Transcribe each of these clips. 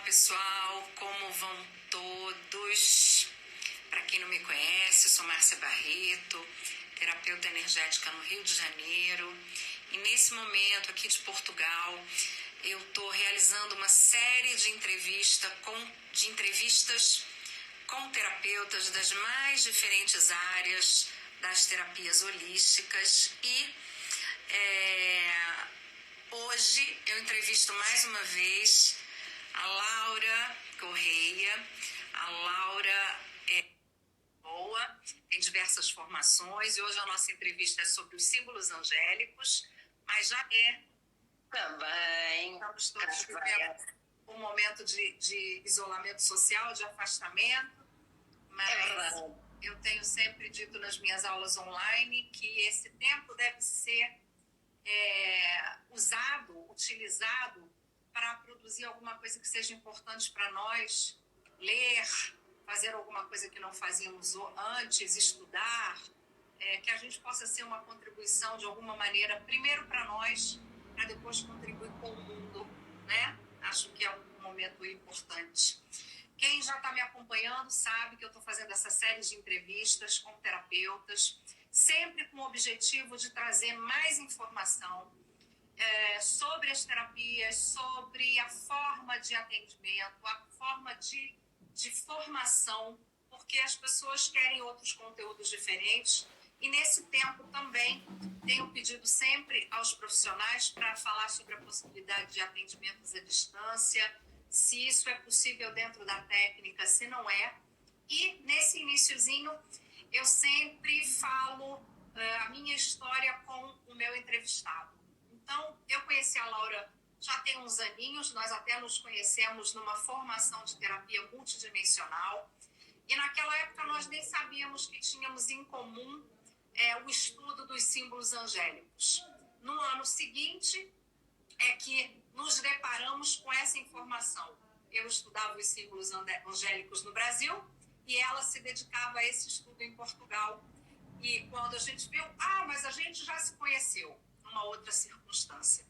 pessoal, como vão todos? Para quem não me conhece, eu sou Márcia Barreto, terapeuta energética no Rio de Janeiro, e nesse momento aqui de Portugal eu estou realizando uma série de entrevistas com terapeutas das mais diferentes áreas das terapias holísticas e hoje eu entrevisto mais uma vez a Laura Correia. A Laura é boa, tem diversas formações e hoje a nossa entrevista é sobre os símbolos angélicos, mas já também estamos todos vivendo um momento de isolamento social, de afastamento, mas eu tenho sempre dito nas minhas aulas online que esse tempo deve ser utilizado para produzir alguma coisa que seja importante para nós, ler, fazer alguma coisa que não fazíamos antes, estudar, que a gente possa ser uma contribuição de alguma maneira, primeiro para nós, para depois contribuir com o mundo, né? Acho que é um momento importante. Quem já está me acompanhando sabe que eu estou fazendo essa série de entrevistas com terapeutas, sempre com o objetivo de trazer mais informação sobre as terapias, sobre a forma de atendimento, a forma de formação, porque as pessoas querem outros conteúdos diferentes. E nesse tempo também tenho pedido sempre aos profissionais para falar sobre a possibilidade de atendimentos à distância, se isso é possível dentro da técnica, se não é. E nesse iniciozinho eu sempre falo a minha história com o meu entrevistado. Então, eu conheci a Laura já tem uns aninhos, nós até nos conhecemos numa formação de terapia multidimensional, e naquela época nós nem sabíamos que tínhamos em comum o estudo dos símbolos angélicos. No ano seguinte é que nos deparamos com essa informação. Eu estudava os símbolos angélicos no Brasil e ela se dedicava a esse estudo em Portugal. E quando a gente viu, mas a gente já se conheceu numa outra circunstância.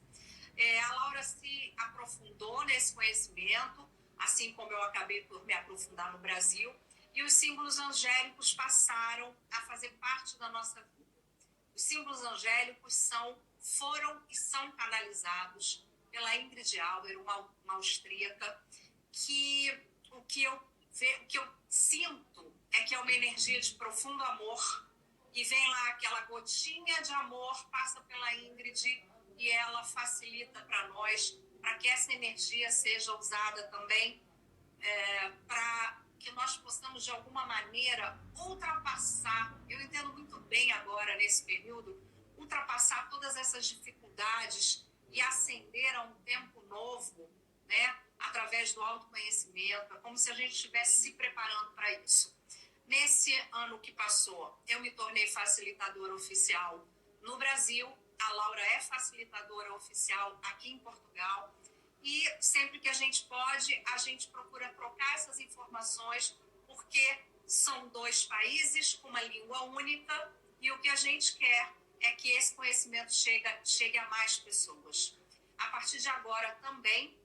A Laura se aprofundou nesse conhecimento, assim como eu acabei por me aprofundar no Brasil, e os símbolos angélicos passaram a fazer parte da nossa vida. Os símbolos angélicos foram e são canalizados pela Ingrid Auer, uma austríaca, que o que eu sinto é que é uma energia de profundo amor, e vem lá aquela gotinha de amor, passa pela Ingrid e ela facilita para nós, para que essa energia seja usada também para que nós possamos de alguma maneira ultrapassar, eu entendo muito bem agora nesse período, ultrapassar todas essas dificuldades e ascender a um tempo novo, né? Através do autoconhecimento, é como se a gente estivesse se preparando para isso. Nesse ano que passou, eu me tornei facilitadora oficial no Brasil, a Laura é facilitadora oficial aqui em Portugal, e sempre que a gente pode, a gente procura trocar essas informações, porque são dois países com uma língua única, e o que a gente quer é que esse conhecimento chegue a mais pessoas. A partir de agora também,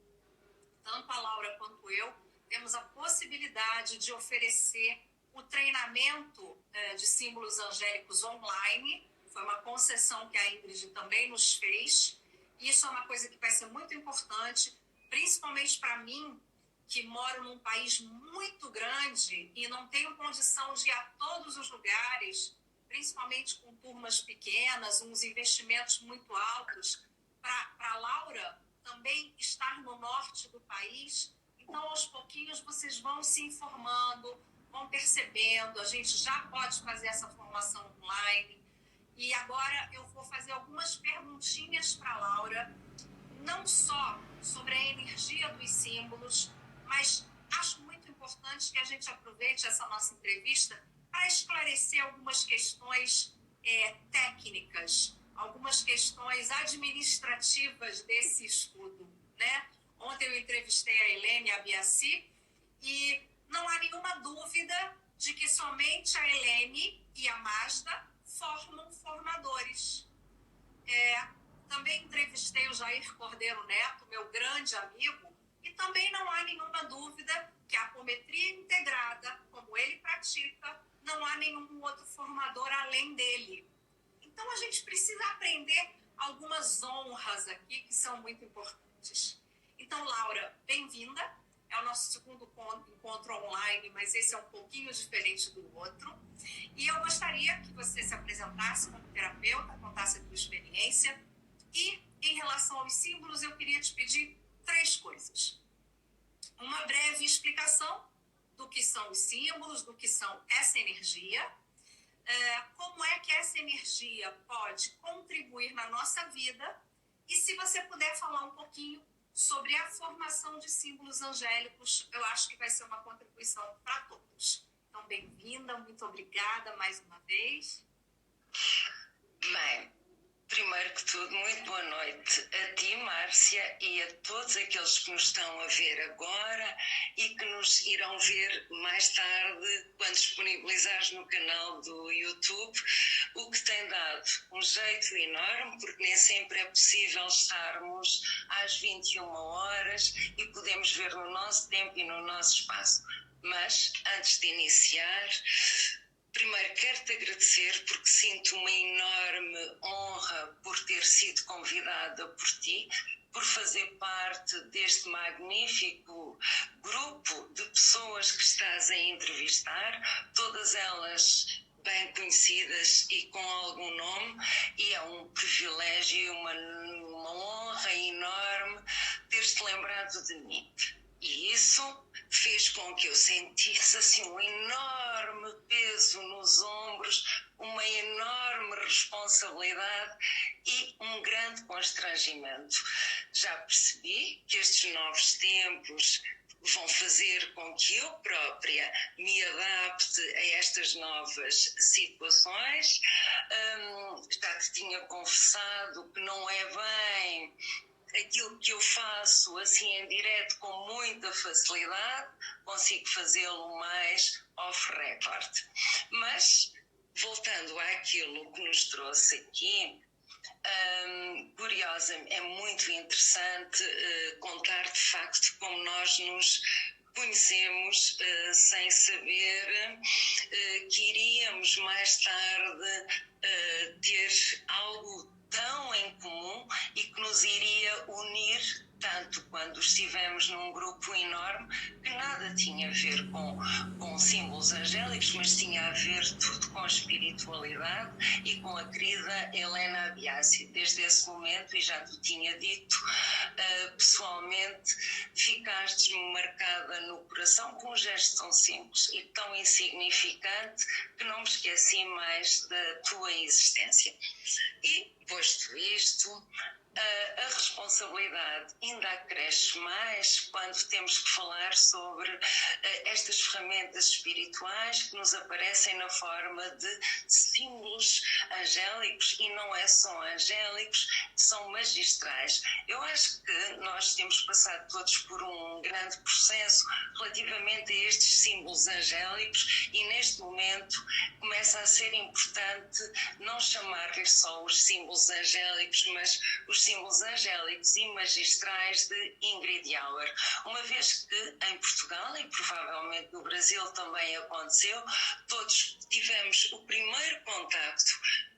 tanto a Laura quanto eu, temos a possibilidade de oferecer o treinamento de símbolos angélicos online. Foi uma concessão que a Ingrid também nos fez. Isso é uma coisa que vai ser muito importante, principalmente para mim, que moro num país muito grande e não tenho condição de ir a todos os lugares, principalmente com turmas pequenas, uns investimentos muito altos. Para a Laura também estar no norte do país. Então, aos pouquinhos, vocês vão se informando, vão percebendo, a gente já pode fazer essa formação online. E agora eu vou fazer algumas perguntinhas para a Laura, não só sobre a energia dos símbolos, mas acho muito importante que a gente aproveite essa nossa entrevista para esclarecer algumas questões técnicas, algumas questões administrativas desse estudo, né? Ontem eu entrevistei a Helene Abiassi e não há nenhuma dúvida de que somente a Helene e a Magda formam formadores. Também entrevistei o Jair Cordeiro Neto, meu grande amigo, e também não há nenhuma além dele. Então, a gente precisa aprender algumas honras aqui que são muito importantes. Então, Laura, bem-vinda. É o nosso segundo encontro online, mas esse é um pouquinho diferente do outro. E eu gostaria que você se apresentasse como terapeuta, contasse a sua experiência. E, em relação aos símbolos, eu queria te pedir 3 coisas. Uma breve explicação do que são os símbolos, do que são essa energia, como é que essa energia pode contribuir na nossa vida, e se você puder falar um pouquinho sobre a formação de símbolos angélicos, eu acho que vai ser uma contribuição para todos. Então, bem-vinda, muito obrigada mais uma vez. Bem, primeiro que tudo, muito boa noite a ti, Márcia, e a todos aqueles que nos estão a ver agora e que nos irão ver mais tarde quando disponibilizares no canal do YouTube, o que tem dado um jeito enorme, porque nem sempre é possível estarmos às 21 horas e podemos ver no nosso tempo e no nosso espaço. Mas, antes de iniciar, primeiro quero-te agradecer porque sinto uma enorme honra por ter sido convidada por ti, por fazer parte deste magnífico grupo de pessoas que estás a entrevistar, todas elas bem conhecidas e com algum nome, e é um privilégio e uma honra enorme ter-te lembrado de mim. E isso fez com que eu sentisse assim um enorme peso nos ombros, uma enorme responsabilidade e um grande constrangimento. Já percebi que estes novos tempos vão fazer com que eu própria me adapte a estas novas situações. Já te tinha confessado que não é bem aquilo que eu faço assim em direto com muita facilidade, consigo fazê-lo mais off-record. Mas, voltando àquilo que nos trouxe aqui, curiosa, é muito interessante contar de facto como nós nos conhecemos sem saber que iríamos mais tarde ter algo tão em comum e que nos iria unir tanto quando estivemos num grupo enorme que nada tinha a ver com símbolos angélicos, mas tinha a ver tudo com a espiritualidade e com a querida Helena Abiasi. Desde esse momento, e já te tinha dito, pessoalmente ficaste-me marcada no coração com um gesto tão simples e tão insignificante que não me esqueci mais da tua existência. E, posto isto, a responsabilidade ainda acresce mais quando temos que falar sobre estas ferramentas espirituais que nos aparecem na forma de símbolos angélicos, e não é só angélicos, são magistrais. Eu acho que nós temos passado todos por um grande processo relativamente a estes símbolos angélicos, e neste momento começa a ser importante não chamar-lhes só os símbolos angélicos, mas os símbolos angélicos e magistrais de Ingrid Auer. Uma vez que em Portugal e provavelmente no Brasil também aconteceu, todos tivemos o primeiro contacto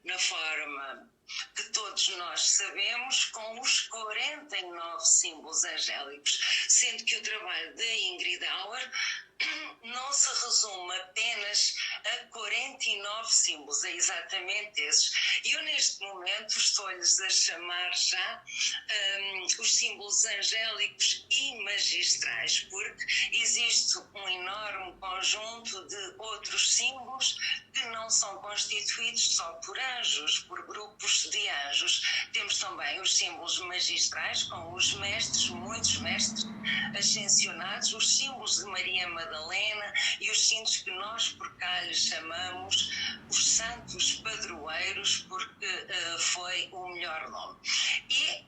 na forma que todos nós sabemos com os 49 símbolos angélicos, sendo que o trabalho da Ingrid Auer não se resume apenas a 49 símbolos, é exatamente esses. E eu neste momento estou-lhes a chamar já os símbolos angélicos e magistrais, porque existe um enorme conjunto de outros símbolos que não são constituídos só por anjos, por grupos de anjos. Temos também os símbolos magistrais com os mestres, muitos mestres ascensionados, os símbolos de Maria Madalena e os símbolos que nós por cá lhes chamamos os santos padroeiros, porque foi o melhor nome. E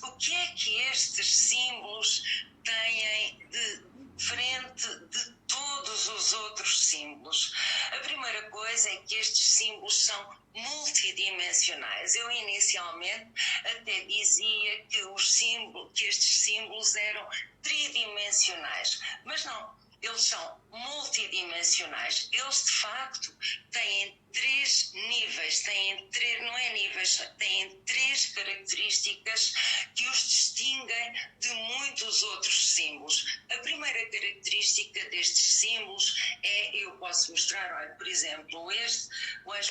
o que é que estes símbolos têm de diferente de todos os outros símbolos? A primeira coisa é que estes símbolos são multidimensionais. Eu inicialmente até dizia que estes símbolos eram tridimensionais, mas não, eles são multidimensionais. Eles de facto têm três níveis, não é níveis, têm três características que os distinguem de muitos outros símbolos. A primeira característica destes símbolos eu posso mostrar, olha, por exemplo, o anjo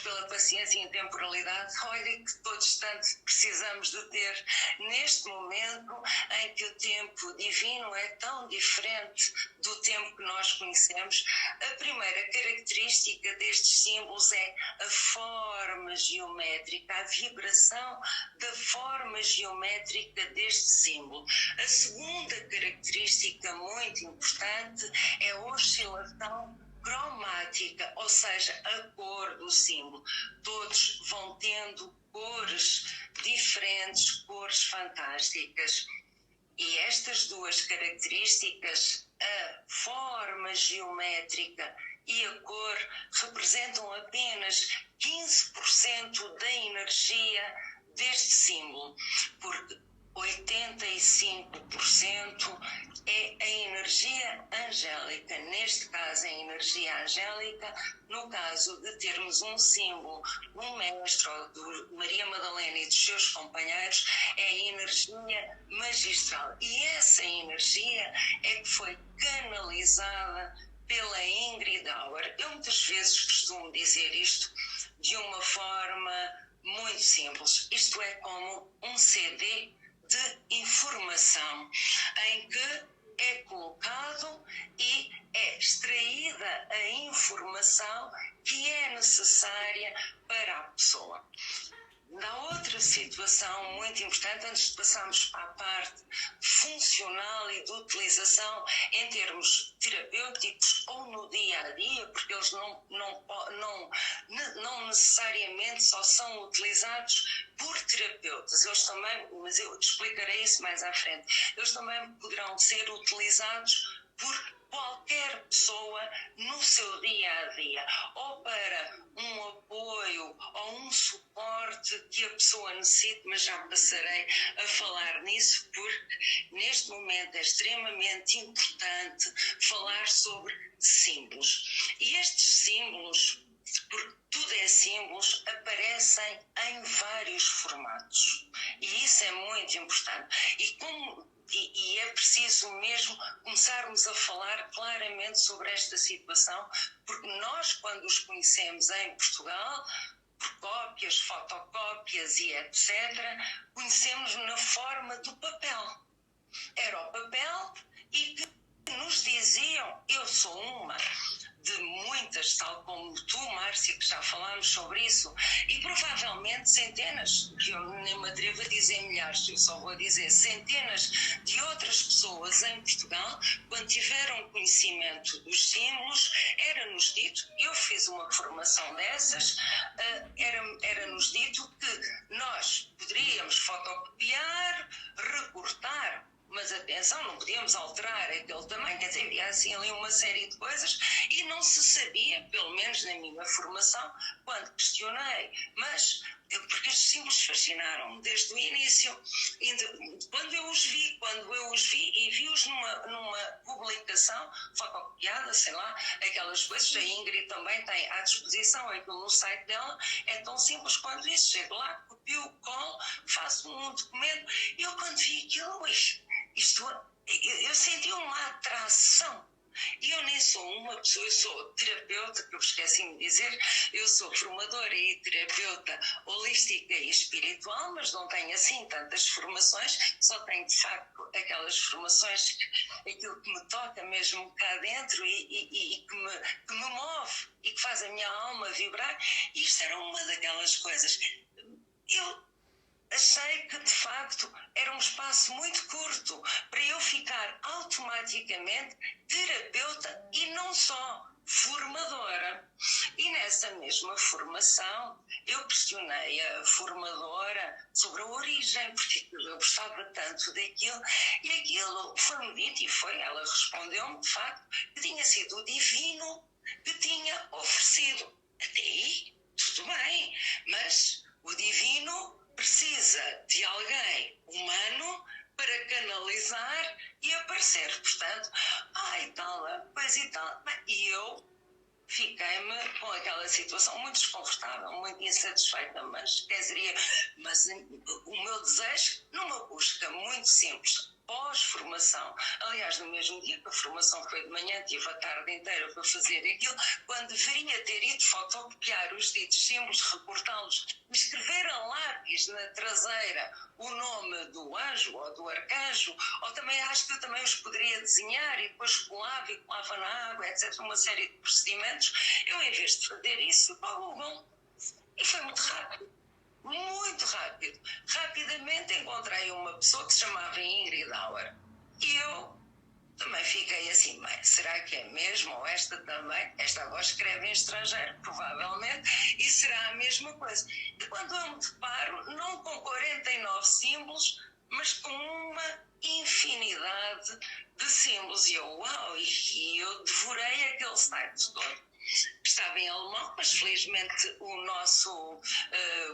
pela paciência e intemporalidade, olha que todos tanto precisamos de ter neste momento em que o tempo divino é tão diferente do tempo que nós conhecemos. A primeira característica destes símbolos é a forma geométrica, a vibração da forma geométrica deste símbolo. A segunda característica muito importante é a oscilação cromática, ou seja, a cor do símbolo. Todos vão tendo cores diferentes, cores fantásticas. E estas duas características, a forma geométrica e a cor, representam apenas 15% da energia deste símbolo, porque 85% é a energia angélica. Neste caso, a energia angélica, no caso de termos um símbolo, um mestre, ou de Maria Madalena e dos seus companheiros, é a energia magistral. E essa energia é que foi canalizada pela Ingrid Auer. Eu muitas vezes costumo dizer isto de uma forma muito simples. Isto é como um CD de informação em que é colocado e é extraída a informação que é necessária para a pessoa. Na outra situação muito importante, antes de passarmos para a parte funcional e de utilização em termos terapêuticos ou no dia-a-dia, porque eles não necessariamente só são utilizados por terapeutas, eles também, mas eu explicarei isso mais à frente, eles também poderão ser utilizados por qualquer pessoa no seu dia-a-dia, ou para um apoio ou um suporte que a pessoa necessite, mas já passarei a falar nisso, porque neste momento é extremamente importante falar sobre símbolos. E estes símbolos, porque tudo é símbolos, aparecem em vários formatos. E isso é muito importante. E é preciso mesmo começarmos a falar claramente sobre esta situação, porque nós, quando os conhecemos em Portugal, por cópias, fotocópias e etc., conhecemos na forma do papel. Era o papel e que nos diziam, eu sou uma de muitas, tal como tu, Márcia, que já falámos sobre isso, e provavelmente centenas, que eu nem me atrevo a dizer milhares, eu só vou dizer centenas de outras pessoas em Portugal, quando tiveram conhecimento dos símbolos, era-nos dito, eu fiz uma formação dessas, era-nos dito que nós poderíamos fotocopiar, recortar, mas atenção, não podíamos alterar aquele tamanho, quer dizer, havia assim ali uma série de coisas e não se sabia, pelo menos na minha formação, quando questionei, mas porque estes símbolos fascinaram-me desde o início. Quando eu os vi e vi-os numa publicação fotocopiada, sei lá, aquelas coisas, a Ingrid também tem à disposição aquilo no site dela, é tão simples quanto isso. Chego lá, copio, colo, faço um documento e eu quando vi aquilo, eu senti uma atração. E eu nem sou uma pessoa, eu sou terapeuta, que eu esqueci-me de dizer, eu sou formadora e terapeuta holística e espiritual, mas não tenho assim tantas formações, só tenho de facto aquelas formações, aquilo que me toca mesmo cá dentro e que me move e que faz a minha alma vibrar. E isto era uma daquelas coisas. Eu achei que, de facto, era um espaço muito curto para eu ficar automaticamente terapeuta e não só formadora. E nessa mesma formação, eu questionei a formadora sobre a origem, porque eu gostava tanto daquilo, e aquilo foi-me dito, ela respondeu-me, de facto, que tinha sido o divino que tinha oferecido. Até aí, tudo bem, mas o divino precisa de alguém humano para canalizar e aparecer. Portanto, e tal. E eu fiquei-me com aquela situação muito desconfortável, muito insatisfeita, mas o meu desejo, numa busca muito simples, pós-formação, aliás, no mesmo dia que a formação foi de manhã, tive a tarde inteira para fazer aquilo, quando deveria ter ido fotocopiar os ditos símbolos, recortá-los, escrever a lápis na traseira o nome do anjo ou do arcanjo, ou também acho que eu também os poderia desenhar e depois colava e colava na água, etc., uma série de procedimentos, eu em vez de fazer isso, para o Google, e foi muito rápido. Muito rápido. Rapidamente encontrei uma pessoa que se chamava Ingrid Auer. E eu também fiquei assim, bem, será que é mesmo? Ou esta também? Esta agora escreve em estrangeiro, provavelmente, e será a mesma coisa. E quando eu me deparo, não com 49 símbolos, mas com uma infinidade de símbolos. E eu, uau, e eu devorei aquele site todo. Estava em alemão, mas felizmente o nosso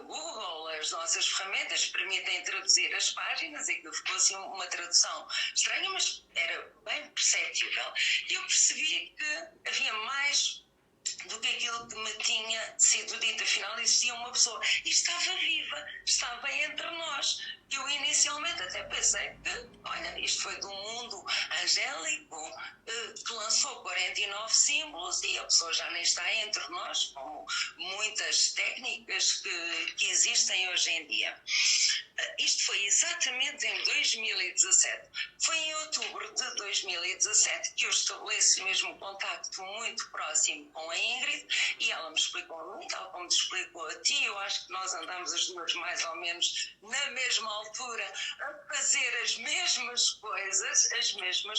Google, as nossas ferramentas permitem traduzir as páginas, e aquilo ficou assim uma tradução estranha, mas era bem perceptível. E eu percebi que havia mais do que aquilo que me tinha sido dito. Afinal, existia uma pessoa e estava viva, estava entre nós. Eu inicialmente até pensei que, olha, isto foi de um mundo angélico que lançou 49 símbolos e a pessoa já nem está entre nós, como muitas técnicas que existem hoje em dia. Isto foi exatamente em 2017. Foi em outubro de 2017 que eu estabeleço mesmo um contacto muito próximo com a Ingrid e ela me explicou a mim, tal como te explicou a ti. Eu acho que nós andamos as duas mais ou menos na mesma altura a fazer as mesmas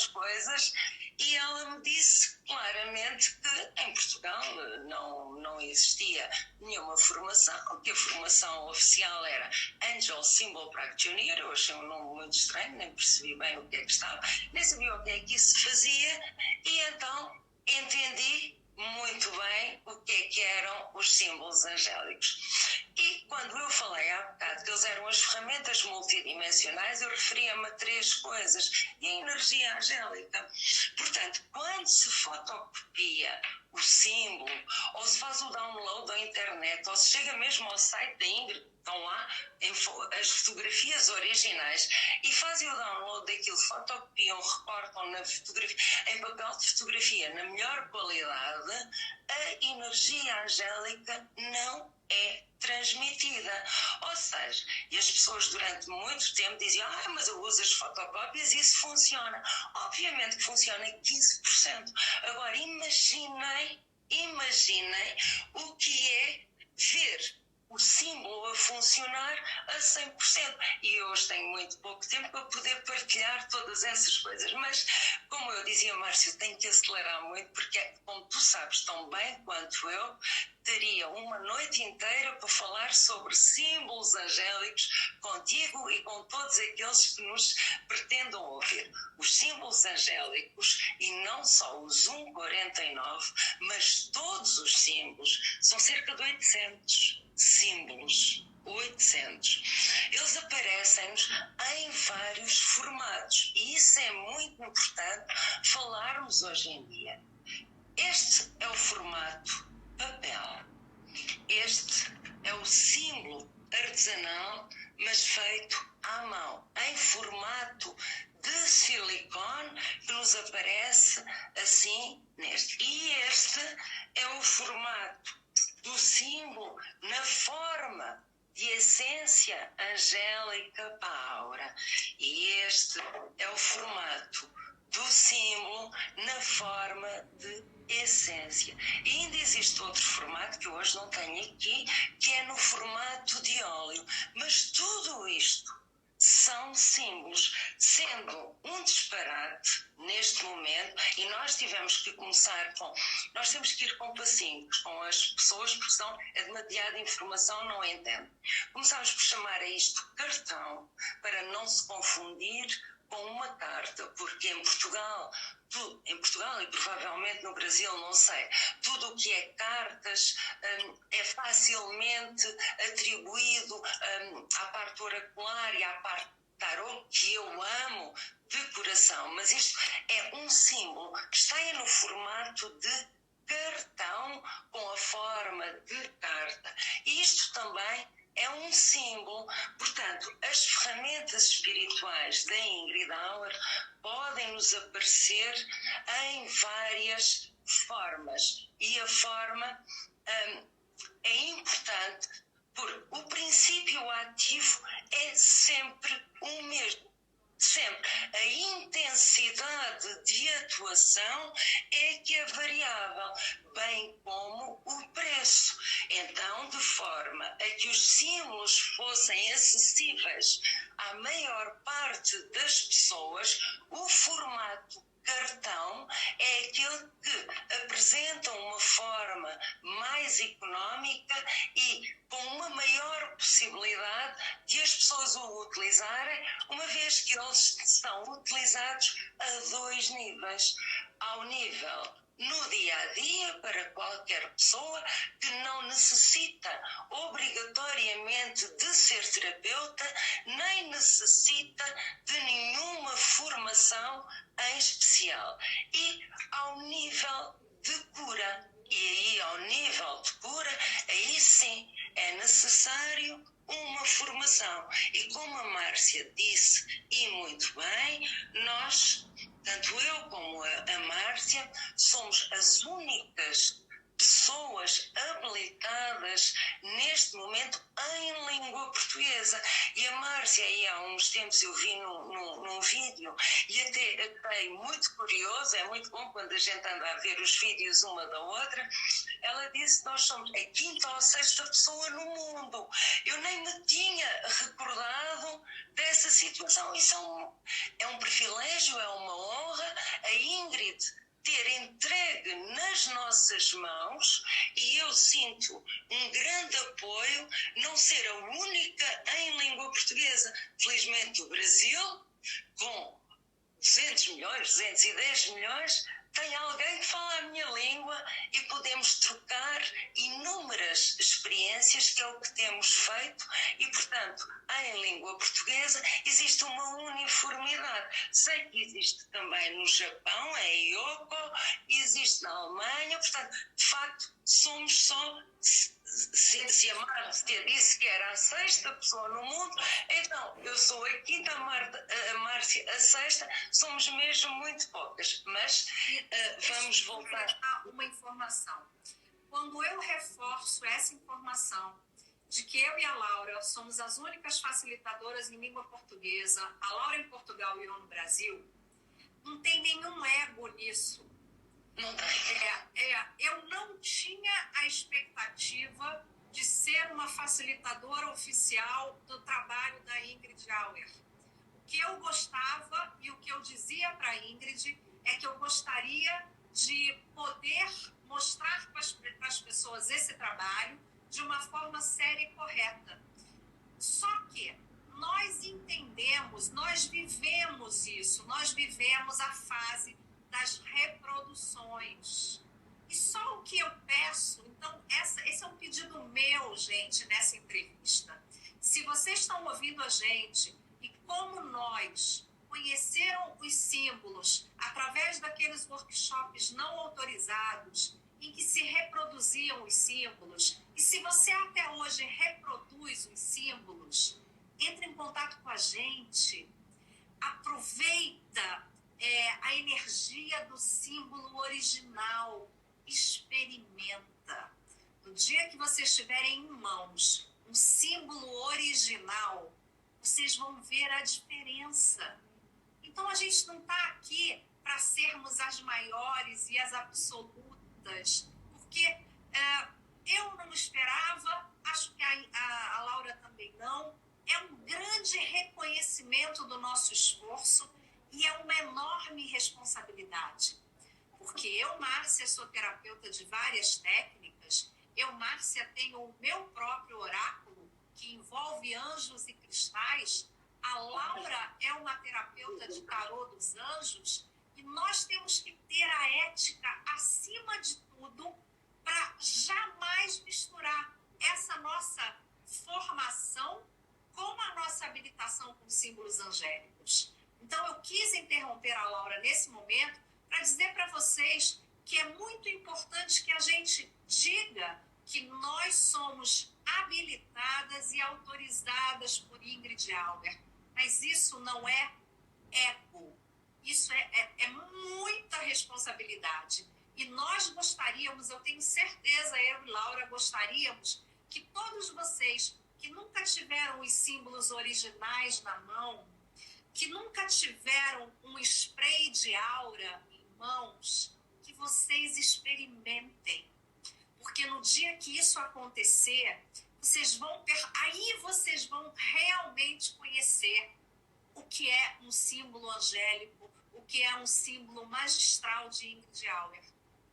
coisas, e ela me disse claramente que em Portugal não existia nenhuma formação, que a formação oficial era Angel Symbol Practitioner. Eu achei um nome muito estranho, nem percebi bem o que é que estava, nem sabia o que é que isso se fazia, e então entendi muito bem o que é que eram os símbolos angélicos. E quando eu falei há bocado que eles eram as ferramentas multidimensionais, eu referia-me a 3 coisas. E a energia angélica. Portanto, quando se fotocopia o símbolo, ou se faz o download da internet, ou se chega mesmo ao site da Ingrid, estão lá as fotografias originais, e fazem o download daquilo, fotocopiam, recortam na fotografia, em papel de fotografia na melhor qualidade, a energia angélica não é transmitida. Ou seja, e as pessoas durante muito tempo diziam, mas eu uso as fotocópias e isso funciona. Obviamente que funciona em 15%. Agora imaginem o que é ver o símbolo a funcionar a 100%. E hoje tenho muito pouco tempo para poder partilhar todas essas coisas. Mas, como eu dizia, Márcio, tenho que acelerar muito, porque, como tu sabes tão bem quanto eu, teria uma noite inteira para falar sobre símbolos angélicos contigo e com todos aqueles que nos pretendam ouvir. Os símbolos angélicos, e não só os 149, mas todos os símbolos, são cerca de 800 símbolos. 800. Eles aparecem-nos em vários formatos, e isso é muito importante falarmos hoje em dia. Este é o formato papel. Este é o símbolo artesanal, mas feito à mão, em formato de silicone, que nos aparece assim neste. E este é o formato do símbolo na forma de essência angélica para a aura. E este é o formato do símbolo na forma de essência. E ainda existe outro formato que eu hoje não tenho aqui, que é no formato de óleo. Mas tudo isto são símbolos, sendo um disparate neste momento, e nós tivemos que começar nós temos que ir com passinhos com as pessoas, porque senão é demasiada informação, não entendem. Começámos por chamar a isto cartão, para não se confundir com uma carta, porque em Portugal e provavelmente no Brasil, não sei, tudo o que é cartas é facilmente atribuído à parte oracular e à parte tarot, que eu amo de coração, mas isto é um símbolo que está no formato de cartão com a forma de carta. Isto também é um símbolo. Portanto, as ferramentas espirituais da Ingrid Auer podem nos aparecer em várias formas. E a forma é importante porque o princípio ativo é sempre o mesmo. Sempre. A intensidade de atuação é que é variável, bem como o preço. Então, de forma a que os símbolos fossem acessíveis à maior parte das pessoas, o formato cartão é aquele que apresenta uma forma mais económica e com uma maior possibilidade de as pessoas o utilizarem, uma vez que eles são utilizados a 2 níveis. Ao nível no dia-a-dia, para qualquer pessoa que não necessita obrigatoriamente de ser terapeuta, nem necessita de nenhuma formação em especial. E ao nível de cura, e aí ao nível de cura, aí sim é necessário uma formação. E como a Márcia disse, e muito bem, nós, tanto eu como a Márcia, somos as únicas pessoas habilitadas neste momento em língua portuguesa. E a Márcia, aí há uns tempos eu vi num vídeo e até achei muito curioso, é muito bom quando a gente anda a ver os vídeos uma da outra, ela disse que nós somos a 5ª ou 6ª pessoa no mundo. Eu nem me tinha recordado dessa situação. Isso é um privilégio, é uma honra. A Ingrid ter entregue nas nossas mãos, e eu sinto um grande apoio, não ser a única em língua portuguesa. Felizmente o Brasil, com 200 milhões, 210 milhões, tem alguém que fala a minha língua e podemos trocar inúmeras experiências, que é o que temos feito, e, portanto, em língua portuguesa existe uma uniformidade. Sei que existe também no Japão, é Yoko, existe na Alemanha, portanto, de facto, somos só... Se a Márcia disse que era a 6ª pessoa no mundo, então eu sou a 5ª, a Márcia a 6ª, somos mesmo muito poucas. Mas vamos voltar a uma informação. Quando eu reforço essa informação de que eu e a Laura somos as únicas facilitadoras em língua portuguesa, a Laura em Portugal e eu no Brasil, não tem nenhum ego nisso. Eu não tinha a expectativa de ser uma facilitadora oficial do trabalho da Ingrid Auer. O que eu gostava e o que eu dizia para a Ingrid é que eu gostaria de poder mostrar para as pessoas esse trabalho de uma forma séria e correta. Só que nós entendemos, nós vivemos isso, nós vivemos a fase das reproduções. E só o que eu peço, então esse é um pedido meu, gente, nessa entrevista. Se vocês estão ouvindo a gente e como nós conheceram os símbolos através daqueles workshops não autorizados em que se reproduziam os símbolos, e se você até hoje reproduz os símbolos, entre em contato com a gente, aproveita a energia do símbolo original, experimenta. No dia que vocês tiverem em mãos um símbolo original, vocês vão ver a diferença. Então a gente não está aqui para sermos as maiores e as absolutas, porque eu não esperava, acho que a Laura também não. É um grande reconhecimento do nosso esforço e é uma enorme responsabilidade. Porque eu, Márcia, sou terapeuta de várias técnicas. Eu, Márcia, tenho o meu próprio oráculo, que envolve anjos e cristais. A Laura é uma terapeuta de tarô dos anjos. E nós temos que ter a ética acima de tudo para jamais misturar essa nossa formação com a nossa habilitação com símbolos angélicos. Então, eu quis interromper a Laura nesse momento para dizer para vocês que é muito importante que a gente diga que nós somos habilitadas e autorizadas por Ingrid Albert. Mas isso não é ego. Isso é muita responsabilidade. E nós gostaríamos, eu tenho certeza, eu e Laura gostaríamos, que todos vocês que nunca tiveram os símbolos originais na mão, que nunca tiveram um spray de aura em mãos, que vocês experimentem. Porque no dia que isso acontecer, aí vocês vão realmente conhecer o que é um símbolo angélico, o que é um símbolo magistral de Ingrid Auer.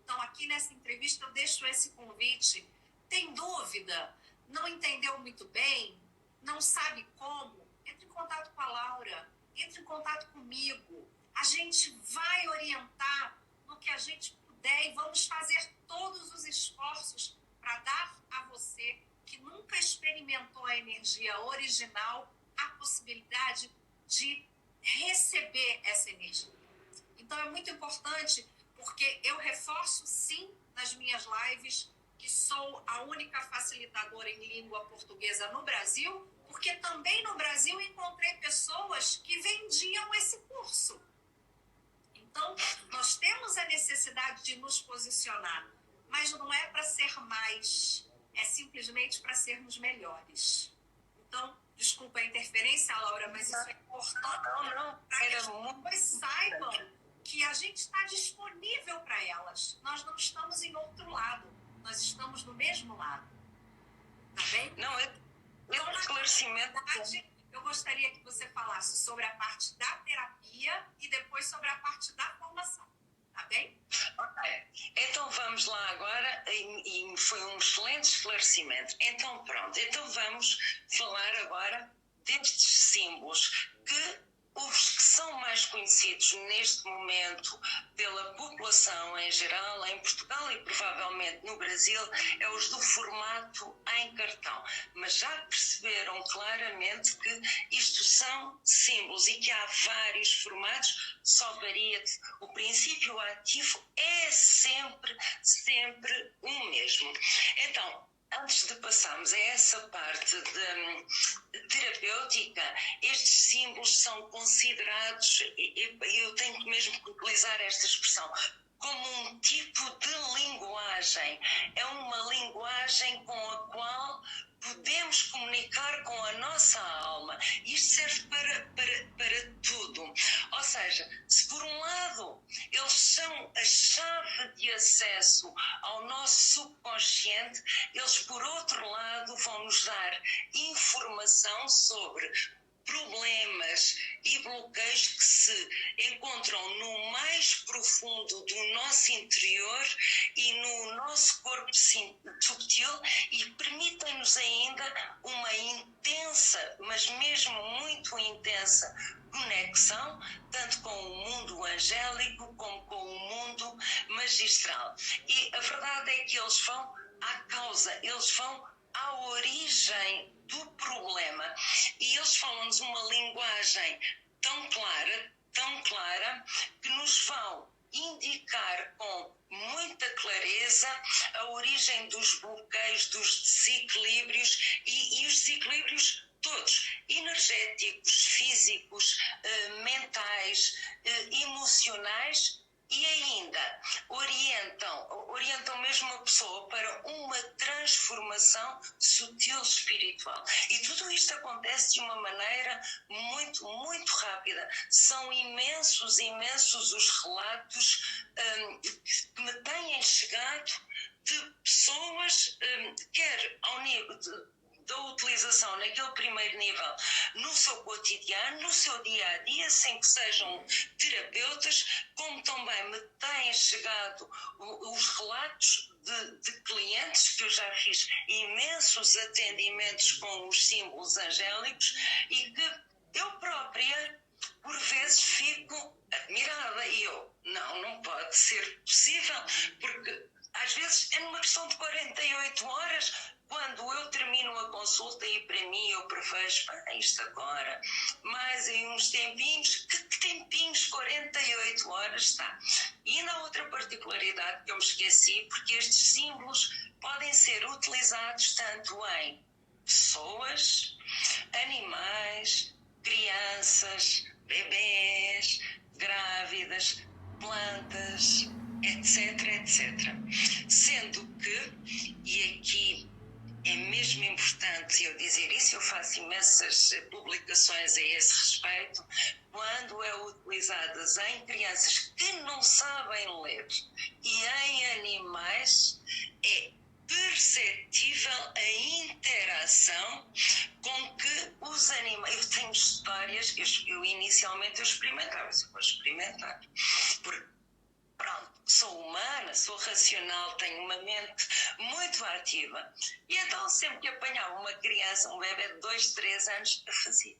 Então, aqui nessa entrevista, eu deixo esse convite. Tem dúvida? Não entendeu muito bem? Não sabe como? Entre em contato com a Laura, entre em contato comigo. A gente vai orientar no que a gente puder e vamos fazer todos os esforços para dar a você, que nunca experimentou a energia original, a possibilidade de receber essa energia. Então é muito importante, porque eu reforço sim nas minhas lives que sou a única facilitadora em língua portuguesa no Brasil, porque também no Brasil encontrei pessoas que vendiam esse curso. Então, nós temos a necessidade de nos posicionar, mas não é para ser mais, é simplesmente para sermos melhores. Então, desculpa a interferência, Laura, mas isso é importante para que as pessoas saibam que a gente está disponível para elas. Nós não estamos em outro lado, nós estamos no mesmo lado. Tá bem? Não, então, esclarecimento. Eu gostaria que você falasse sobre a parte da terapia e depois sobre a parte da formação. Tá bem? Ok. Então vamos lá agora, e foi um excelente esclarecimento. Então pronto, então vamos falar agora destes símbolos que os que são mais conhecidos neste momento pela população em geral, em Portugal e provavelmente no Brasil, é os do formato em cartão. Mas já perceberam claramente que isto são símbolos e que há vários formatos, só varia. O princípio ativo é sempre o mesmo. Então, antes de passarmos a essa parte de terapêutica, estes símbolos são considerados, eu tenho mesmo que utilizar esta expressão, como um tipo de linguagem. É uma linguagem com a qual podemos comunicar com a nossa alma. Isto serve para tudo. Ou seja, se por um lado eles são a chave de acesso ao nosso subconsciente, eles por outro lado vão nos dar informação sobre problemas e bloqueios que se encontram no mais profundo do nosso interior e no nosso corpo subtil e permitem-nos ainda uma intensa, mas mesmo muito intensa conexão, tanto com o mundo angélico como com o mundo magistral. E a verdade é que eles vão à causa, eles vão à origem do problema e eles falam-nos uma linguagem tão clara, que nos vão indicar com muita clareza a origem dos bloqueios, dos desequilíbrios e os desequilíbrios todos, energéticos, físicos, mentais, emocionais. E ainda orientam mesmo a pessoa para uma transformação sutil espiritual. E tudo isto acontece de uma maneira muito, muito rápida. São imensos os relatos que me têm chegado de pessoas, quer ao nível da utilização naquele primeiro nível no seu cotidiano, no seu dia-a-dia, sem que sejam terapeutas, como também me têm chegado os relatos de clientes, que eu já fiz imensos atendimentos com os símbolos angélicos e que eu própria, por vezes, fico admirada e eu, não pode ser possível, porque às vezes é numa questão de 48 horas, quando eu termino a consulta e para mim eu prevejo, isto agora, mais em uns tempinhos, que tempinhos, 48 horas está. E ainda há outra particularidade que eu me esqueci, porque estes símbolos podem ser utilizados tanto em pessoas, animais, crianças, bebês, grávidas, plantas, etc, etc. Sendo que, e aqui é mesmo importante eu dizer isso, eu faço imensas publicações a esse respeito, quando é utilizadas em crianças que não sabem ler e em animais, é perceptível a interação com que os animais... Eu tenho histórias, eu inicialmente eu experimentava, eu vou experimentar, porque pronto, sou humana, sou racional, tenho uma mente muito ativa. E então sempre que apanhava uma criança, um bebê de 2, 3 anos, eu fazia.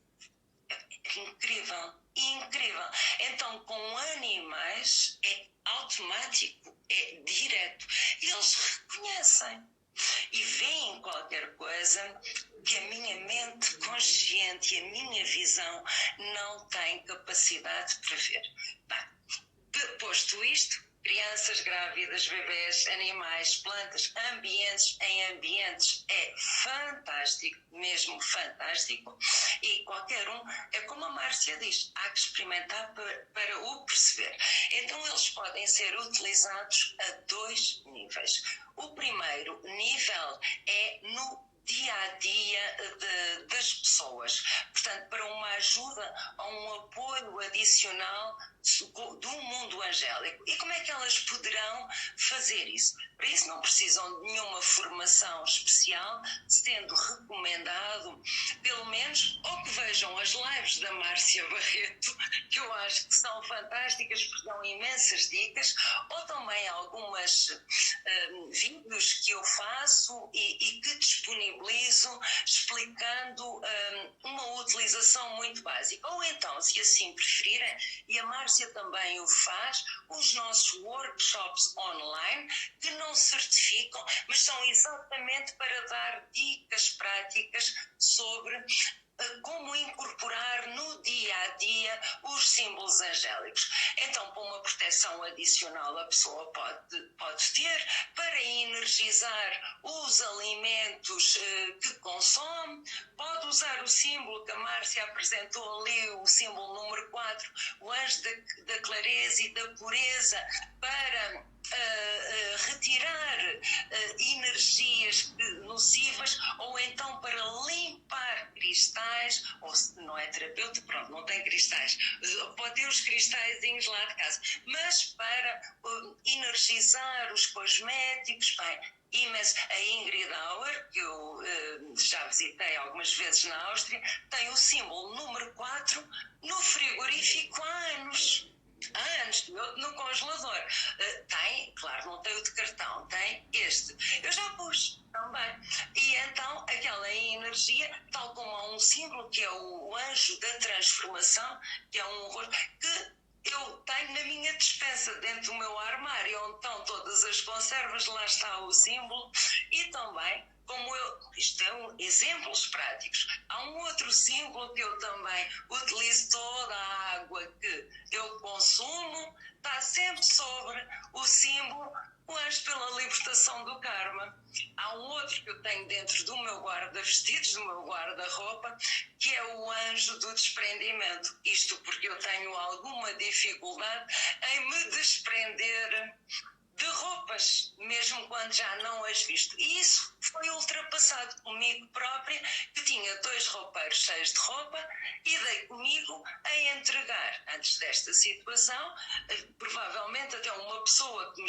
É incrível, incrível. Então com animais é automático, é direto. Eles reconhecem e veem qualquer coisa que a minha mente consciente e a minha visão não têm capacidade para ver. Posto isto, crianças, grávidas, bebés, animais, plantas, ambientes em ambientes é fantástico, mesmo fantástico, e qualquer um, é como a Márcia diz, há que experimentar para o perceber. Então eles podem ser utilizados a 2 níveis. O primeiro nível é no dia-a-dia das pessoas, portanto, para uma ajuda ou um apoio adicional do mundo angélico. E como é que elas poderão fazer isso? Para isso não precisam de nenhuma formação especial, sendo recomendado, pelo menos, ou que vejam as lives da Márcia Barreto, que eu acho que são fantásticas, porque dão imensas dicas, ou também algumas vídeos que eu faço e que disponibilizo, explicando uma utilização muito básica. Ou então, se assim preferirem, e a Márcia também o faz, os nossos workshops online, que não certificam, mas são exatamente para dar dicas práticas sobre como incorporar no dia-a-dia os símbolos angélicos. Então, para uma proteção adicional, a pessoa pode ter para energizar os alimentos que consome, pode usar o símbolo que a Márcia apresentou ali, o símbolo número 4, o anjo da clareza e da pureza, para retirar energias nocivas, ou então para limpar cristais, ou se não é terapeuta, pronto, não tem cristais, pode ter os cristalzinhos lá de casa, mas para energizar os cosméticos, bem, imenso. A Ingrid Auer, que eu já visitei algumas vezes na Áustria, tem o símbolo número 4 no frigorífico há anos. No congelador. Tem, claro, não tem o de cartão, tem este. Eu já pus também. E então, aquela energia, tal como há um símbolo que é o anjo da transformação, que é um horror, que eu tenho na minha despensa, dentro do meu armário, onde estão todas as conservas, lá está o símbolo, e também, como isto é exemplos práticos. Há um outro símbolo que eu também utilizo, toda a água que eu consumo, está sempre sobre o símbolo, o anjo pela libertação do karma. Há um outro que eu tenho dentro do meu guarda-vestidos, do meu guarda-roupa, que é o anjo do desprendimento. Isto porque eu tenho alguma dificuldade em me desprender de roupas, mesmo quando já não as visto. E isso foi ultrapassado comigo própria, que tinha 2 roupeiros cheios de roupa, e dei comigo a entregar, antes desta situação, provavelmente até uma pessoa que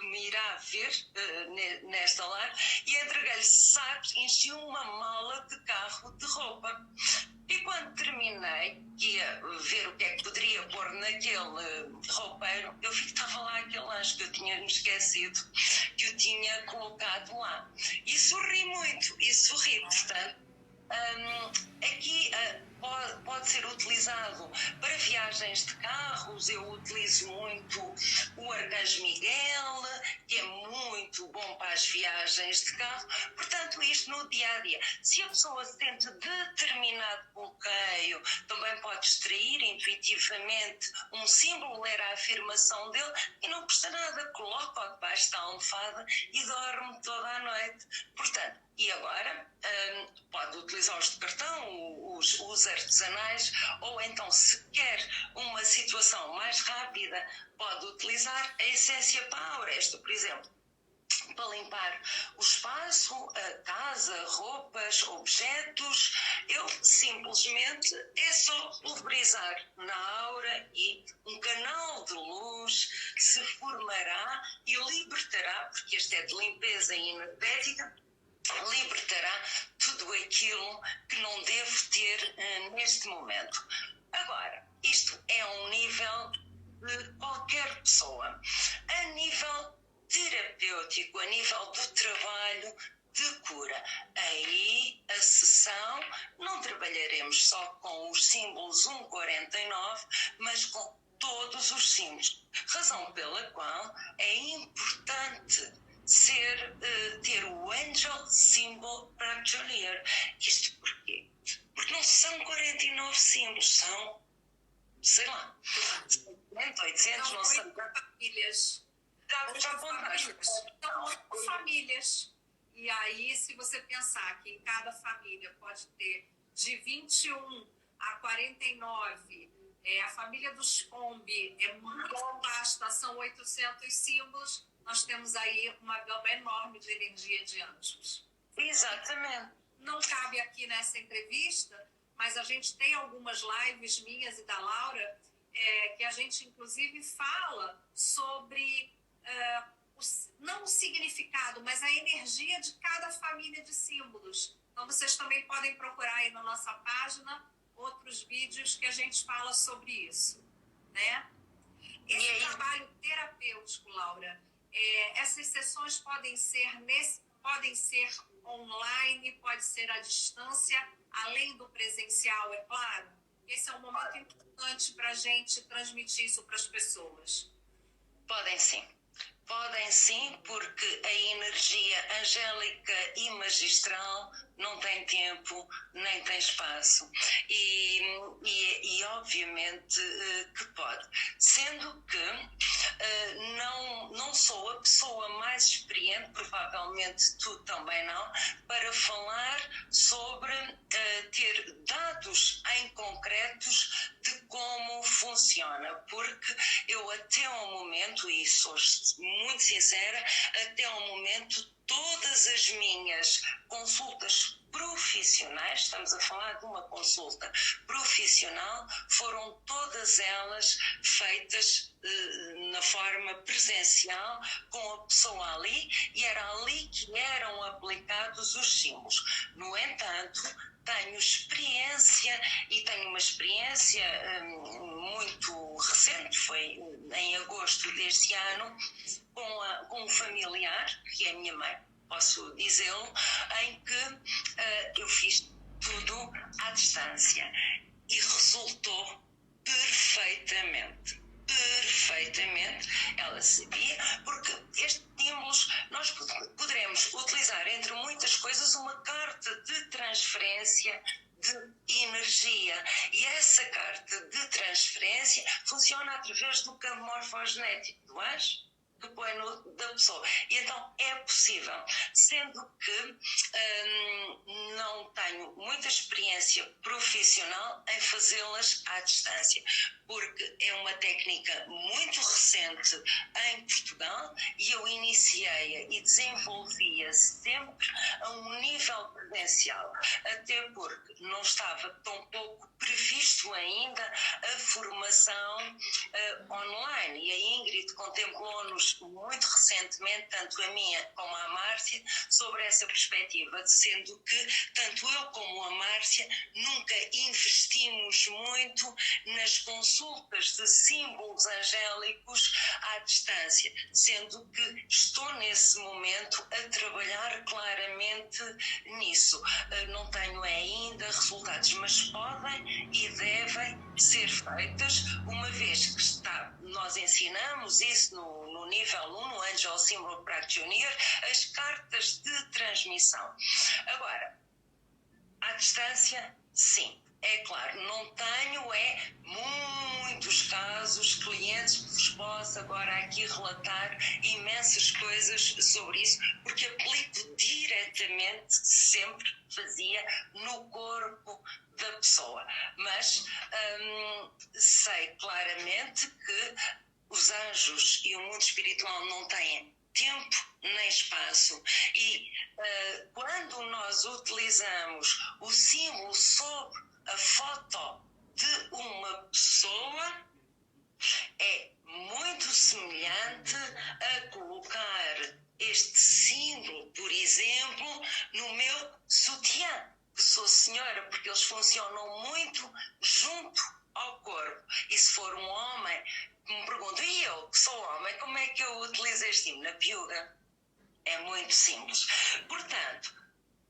me irá ver nesta live, e entreguei-lhe sacos, enchi uma mala de carro de roupa. E quando terminei, ia ver o que é que poderia pôr naquele roupeiro, eu vi que estava lá aquele anjo que eu tinha me esquecido, que eu tinha colocado lá. E sorri muito, portanto, aqui pode ser utilizado para viagens de carros. Eu utilizo muito o Arcanjo Miguel, que é muito às viagens de carro. Portanto, isto no dia-a-dia. Se a pessoa sente determinado bloqueio, também pode extrair intuitivamente um símbolo, ler a afirmação dele e não custa nada, coloca-o debaixo da almofada e dorme toda a noite. Portanto, e agora pode utilizar os de cartão, os artesanais, ou então, se quer uma situação mais rápida, pode utilizar a essência Power. Esta, por exemplo, para limpar o espaço, a casa, roupas, objetos, eu simplesmente é só pulverizar na aura e um canal de luz se formará e libertará, porque este é de limpeza energética, libertará tudo aquilo que não devo ter neste momento. Agora, isto é um nível de qualquer pessoa. A nível terapêutico, a nível do trabalho de cura, aí a sessão não trabalharemos só com os símbolos 149, mas com todos os símbolos. Razão pela qual é importante ter o Angel Symbol Practitioner. Isto porquê? Porque não são 49 símbolos, são, sei lá, 700, 800, não sei. Famílias. São 8 famílias. E aí, se você pensar que em cada família pode ter de 21 a 49, a família dos Kombi é muito vasta, são 800 símbolos, nós temos aí uma gama enorme de energia de anjos. Exatamente. Não cabe aqui nessa entrevista, mas a gente tem algumas lives minhas e da Laura, que a gente inclusive fala sobre não o significado, mas a energia de cada família de símbolos. Então vocês também podem procurar aí na nossa página outros vídeos que a gente fala sobre isso, né? Esse trabalho terapêutico, Laura, essas sessões podem ser online, pode ser à distância, além do presencial, é claro. Esse é um momento importante para a gente transmitir isso para as pessoas. Podem sim. Podem sim, porque a energia angélica e magistral não tem tempo nem tem espaço. E obviamente que pode. Sendo que não sou a pessoa mais experiente, provavelmente tu também não, para falar sobre ter dados em concretos de como funciona. Porque eu até ao momento, e sou muito sincera, até ao momento todas as minhas consultas profissionais, estamos a falar de uma consulta profissional, foram todas elas feitas na forma presencial, com a pessoa ali, e era ali que eram aplicados os símbolos. No entanto, tenho experiência, e tenho uma experiência muito recente, foi em agosto deste ano, com um familiar, que é a minha mãe, posso dizê-lo, em que eu fiz tudo à distância e resultou perfeitamente. Ela sabia, porque estes símbolos nós poderemos utilizar, entre muitas coisas, uma carta de transferência de energia, e essa carta de transferência funciona através do campo morfogenético do anjo que põe da pessoa. E então é possível, sendo que não tenho muita experiência profissional em fazê-las à distância, porque é uma técnica muito recente em Portugal e eu iniciei-a e desenvolvia sempre a um nível presencial, até porque não estava tão pouco previsto ainda a formação online, e a Ingrid contemplou-nos muito recentemente, tanto a minha como a Márcia, sobre essa perspectiva, sendo que tanto eu como a Márcia nunca investimos muito nas consultas de símbolos angélicos à distância, sendo que estou nesse momento a trabalhar claramente nisso. Não tenho ainda resultados, mas podem e devem ser feitas, uma vez que nós ensinamos isso no nível 1, no Angel Symbol Practitioner, as cartas de transmissão. Agora, à distância, sim. É claro, não tenho muitos casos, clientes que vos posso agora aqui relatar imensas coisas sobre isso, porque aplico diretamente, sempre fazia, no corpo da pessoa. Mas sei claramente que os anjos e o mundo espiritual não têm tempo nem espaço, e quando nós utilizamos o símbolo sobre a foto de uma pessoa, é muito semelhante a colocar este símbolo, por exemplo, no meu sutiã, que sou senhora, porque eles funcionam muito junto ao corpo. E se for um homem que me pergunta, e eu, que sou homem, como é que eu utilizo este símbolo? Na piuga. É muito simples. Portanto,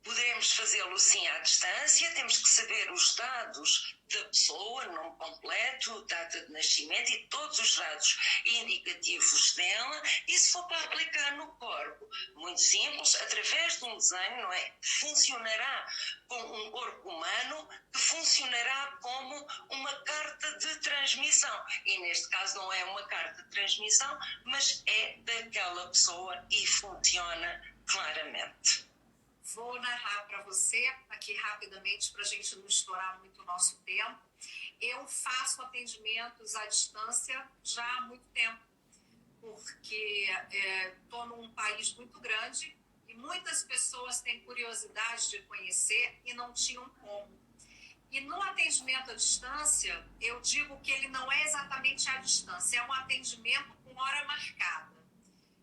poderemos fazê-lo sim à distância, temos que saber os dados da pessoa, nome completo, data de nascimento e todos os dados indicativos dela, e se for para aplicar no corpo, muito simples, através de um desenho, não é? Funcionará com um corpo humano, que funcionará como uma carta de transmissão. E neste caso não é uma carta de transmissão, mas é daquela pessoa e funciona claramente. Vou narrar para você, aqui rapidamente, para a gente não estourar muito o nosso tempo. Eu faço atendimentos à distância já há muito tempo, porque estou num país muito grande e muitas pessoas têm curiosidade de conhecer e não tinham como. E no atendimento à distância, eu digo que ele não é exatamente à distância, é um atendimento com hora marcada.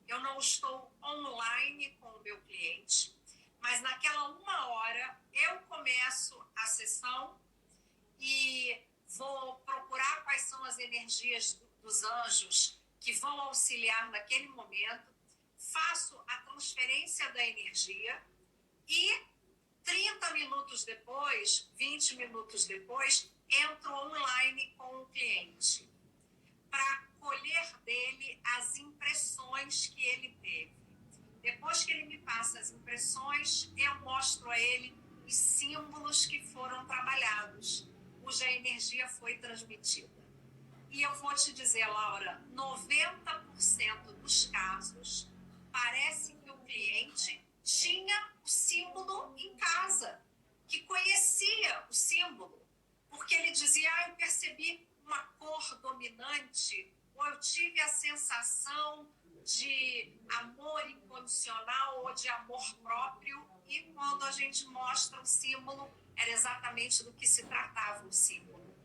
Eu não estou online com o meu cliente, mas naquela 1 hora eu começo a sessão e vou procurar quais são as energias dos anjos que vão auxiliar naquele momento, faço a transferência da energia e 30 minutos depois, 20 minutos depois, entro online com o cliente para colher dele as impressões que ele teve. Depois que ele me passa as impressões, eu mostro a ele os símbolos que foram trabalhados, cuja energia foi transmitida. E eu vou te dizer, Laura, 90% dos casos, parece que o cliente tinha o símbolo em casa, que conhecia o símbolo, porque ele dizia, eu percebi uma cor dominante, ou eu tive a sensação de amor incondicional ou de amor próprio, e quando a gente mostra o símbolo, era exatamente do que se tratava o símbolo.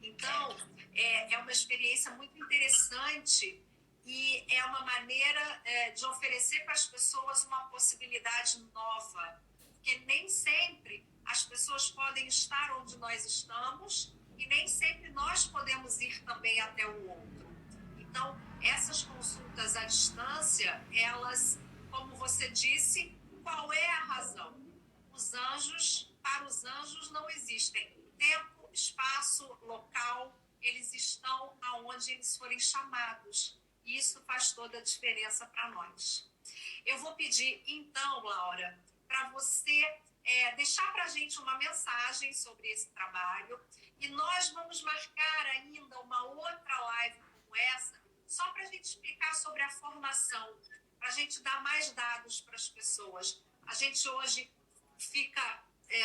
Então, é uma experiência muito interessante e é uma maneira de oferecer para as pessoas uma possibilidade nova, porque nem sempre as pessoas podem estar onde nós estamos e nem sempre nós podemos ir também até o outro. Então, essas consultas à distância, elas, como você disse, qual é a razão? Para os anjos não existem tempo, espaço, local, eles estão aonde eles forem chamados. E isso faz toda a diferença para nós. Eu vou pedir, então, Laura, para você deixar para a gente uma mensagem sobre esse trabalho e nós vamos marcar ainda uma outra live como essa, só para a gente explicar sobre a formação, para a gente dar mais dados para as pessoas. A gente hoje fica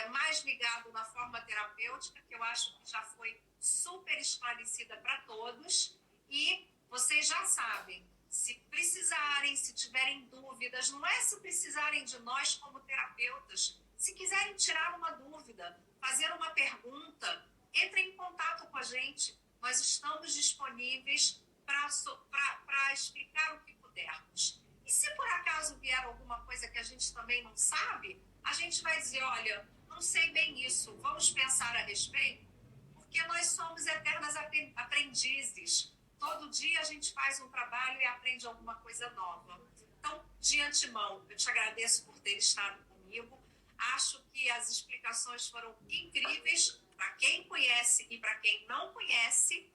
mais ligado na forma terapêutica, que eu acho que já foi super esclarecida para todos, e vocês já sabem, se precisarem, se tiverem dúvidas, não é se precisarem de nós como terapeutas, se quiserem tirar uma dúvida, fazer uma pergunta, entrem em contato com a gente, nós estamos disponíveis para explicar o que pudermos. E se por acaso vier alguma coisa que a gente também não sabe, a gente vai dizer, olha, não sei bem isso, vamos pensar a respeito, porque nós somos eternas aprendizes. Todo dia a gente faz um trabalho e aprende alguma coisa nova. Então, de antemão, eu te agradeço por ter estado comigo. Acho que as explicações foram incríveis para quem conhece e para quem não conhece.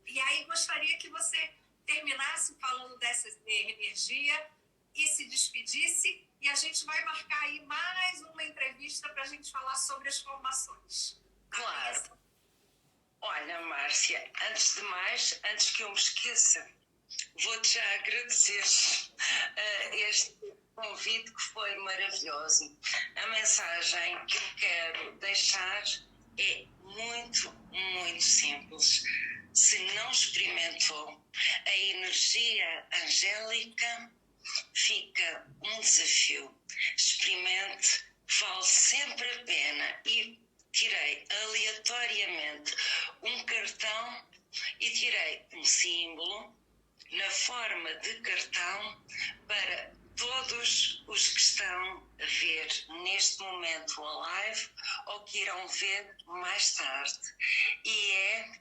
E aí gostaria que você terminasse falando dessa energia e se despedisse, e a gente vai marcar aí mais uma entrevista para a gente falar sobre as formações. Claro. Olha, Márcia, antes de mais, antes que eu me esqueça, vou-te já agradecer este convite que foi maravilhoso. A mensagem que eu quero deixar é muito, muito simples. Se não experimentou a energia angélica, fica um desafio. Experimente, vale sempre a pena. E tirei aleatoriamente um cartão e tirei um símbolo na forma de cartão para todos os que estão a ver neste momento a live ou que irão ver mais tarde. E é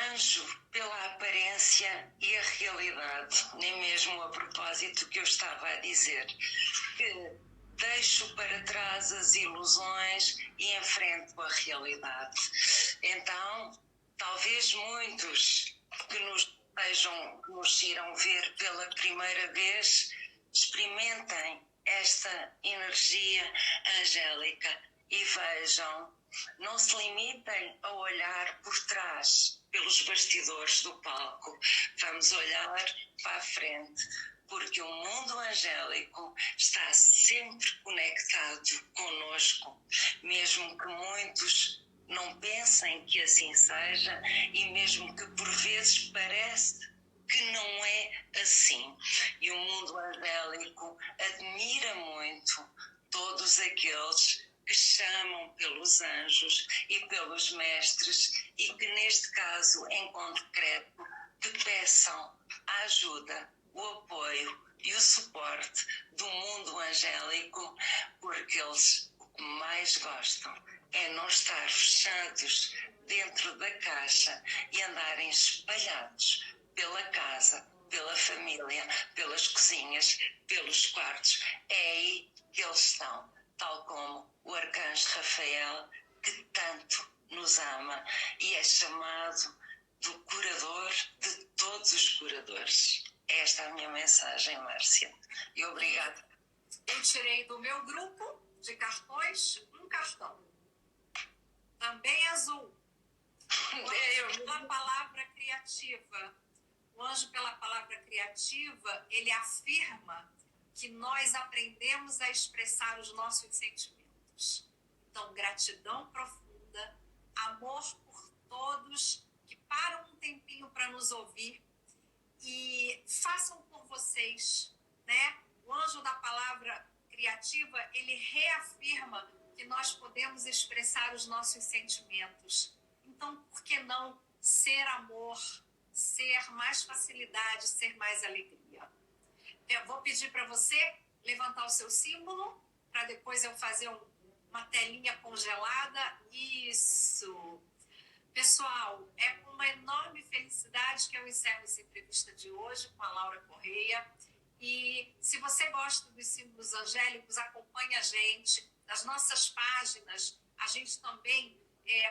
anjo pela aparência e a realidade, nem mesmo a propósito que eu estava a dizer, que deixo para trás as ilusões e enfrento a realidade. Então, talvez muitos que nos irão ver pela primeira vez experimentem esta energia angélica e vejam, não se limitem a olhar por trás, pelos bastidores do palco. Vamos olhar para a frente, porque o mundo angélico está sempre conectado conosco, mesmo que muitos não pensem que assim seja e mesmo que por vezes parece que não é assim. E o mundo angélico admira muito todos aqueles que chamam pelos anjos e pelos mestres e que neste caso em concreto que peçam a ajuda, o apoio e o suporte do mundo angélico, porque eles o que mais gostam é não estar fechados dentro da caixa e andarem espalhados pela casa, pela família, pelas cozinhas, pelos quartos. É aí que eles estão, tal como o arcanjo Rafael, que tanto nos ama e é chamado do curador de todos os curadores. Esta é a minha mensagem, Márcia. E obrigada. Eu tirei do meu grupo de cartões um cartão, também azul. O anjo pela palavra criativa. O anjo pela palavra criativa, ele afirma que nós aprendemos a expressar os nossos sentimentos. Então, gratidão profunda, amor por todos que param um tempinho para nos ouvir e façam por vocês, né? O anjo da palavra criativa, ele reafirma que nós podemos expressar os nossos sentimentos. Então, por que não ser amor, ser mais facilidade, ser mais alegria? Eu vou pedir para você levantar o seu símbolo, para depois eu fazer uma telinha congelada. Isso. Pessoal, é com uma enorme felicidade que eu encerro essa entrevista de hoje com a Laura Correia. E se você gosta dos símbolos angélicos, acompanhe a gente. Nas nossas páginas, a gente também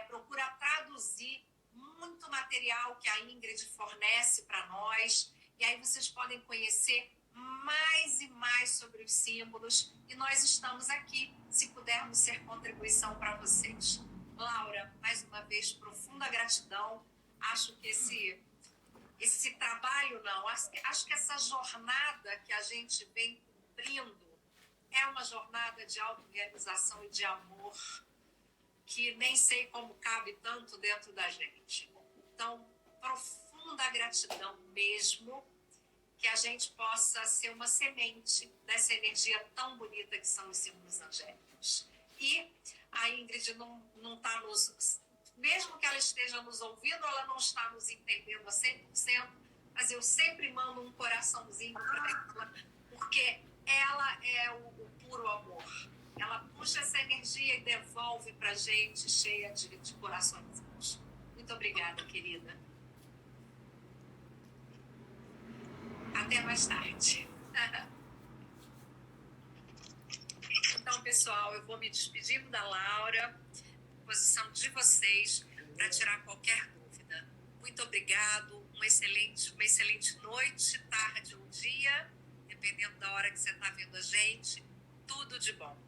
procura traduzir muito material que a Ingrid fornece para nós. E aí vocês podem conhecer mais e mais sobre os símbolos. E nós estamos aqui, se pudermos ser contribuição para vocês. Laura, mais uma vez, profunda gratidão. Acho que esse trabalho, acho que essa jornada que a gente vem cumprindo é uma jornada de autorrealização e de amor que nem sei como cabe tanto dentro da gente. Então, profunda gratidão mesmo, que a gente possa ser uma semente dessa energia tão bonita que são os símbolos angélicos. E a Ingrid não está mesmo que ela esteja nos ouvindo, ela não está nos entendendo a 100%, mas eu sempre mando um coraçãozinho para ela, porque ela é o puro amor. Ela puxa essa energia e devolve para a gente cheia de coraçõezinhos. Muito obrigada, querida. Até mais tarde. Então, pessoal, eu vou me despedindo da Laura, à disposição de vocês para tirar qualquer dúvida. Muito obrigado. uma excelente noite, tarde ou dia, dependendo da hora que você está vendo a gente. Tudo de bom.